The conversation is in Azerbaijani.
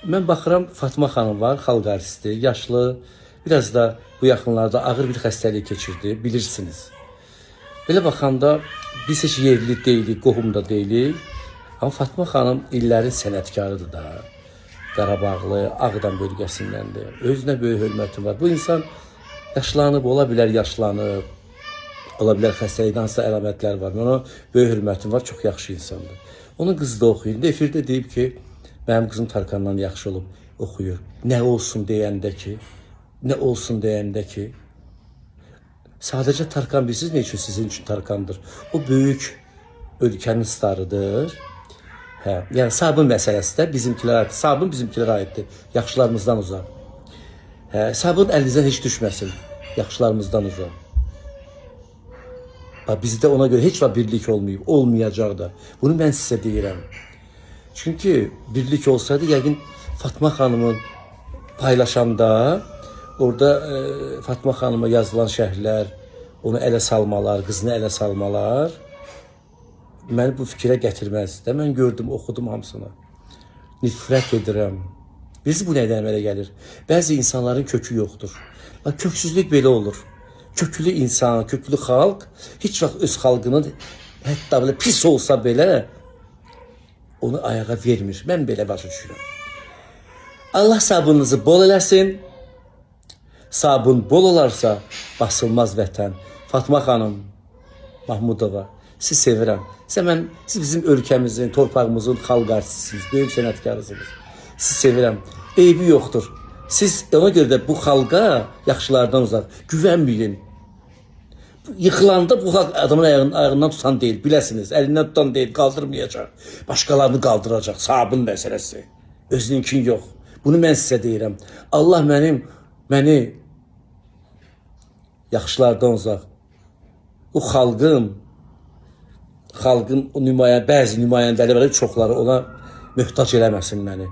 Mən baxıram, Fatma xanım var, xalq artisti, yaşlı, biraz da bu yaxınlarda ağır bir xəstəlik keçirdi, bilirsiniz. Belə baxanda biz heç yerli deyilik, qohumda deyilik. Amma Fatma xanım illərin sənətkarıdır da. Qarabağlı, Ağdam bölgəsindəndir. Özünə böyük hörmətim var. Bu insan yaşlanıb, ola bilər yaşlanıb, ola bilər xəstəlikdən hansısa əlamətlər var. Ona böyük hörmətim var, çox yaxşı insandır. Onun qızı da oxuyur. Efirdə deyib ki, mənim qızım Tarkandan yaxşı olub, oxuyur. Nə olsun deyəndə ki, sadəcə Tarkan bilirsiniz nə üçün sizin üçün Tarkandır? O böyük ölkənin starıdır. Yəni sabun məsələsi də bizimkilərə aiddir. Sabun bizimkilərə aiddir. Yaxşılarımızdan uzaq. Sabun əlinizdən heç düşməsin. Yaxşılarımızdan uzaq. Bizdə ona görə heç vaxt birlik olmayıb, olmayacaq da. Bunu mən sizə deyirəm. Çünki birlik olsaydı, yəqin Fatma xanımın paylaşanda, orada Fatma xanıma yazılan şərhlər, onu ələ salmalar, qızını ələ salmalar məni bu fikrə gətirməz. Mən gördüm, oxudum hamısını. Nifrət edirəm. Biz bu nədən əmələ gəlir? Bəzi insanların kökü yoxdur. Köksüzlük belə olur. Köklü insan, köklü xalq heç vaxt öz xalqının hətta belə pis olsa belə onu ayağa vermir. Mən belə başa düşürəm. Allah sabununuzu bol eləsin. Sabun bol olarsa basılmaz vətən. Fatma xanım Mahmudova, siz sevirəm. Siz bizim ölkəmizin, torpağımızın xalq artistisiniz, böyük sənətkarısınız. Siz sevirəm. Eybi yoxdur. Siz ona görə də bu xalqa yaxşılardan uzaq güvənməyin. Yıxılanda bu xalq adamın ayağından tutan deyil, biləsiniz. Əlindən tutan deyil, qaldırmayacaq. Başqalarını qaldıracaq. Sabun məsələsi. Özününkin yox. Bunu mən sizə deyirəm. Allah məni yaxşılardan uzaq. Bu xalqın o bəzi nümayəndələri var, çoxları ona möhtac eləməsin məni.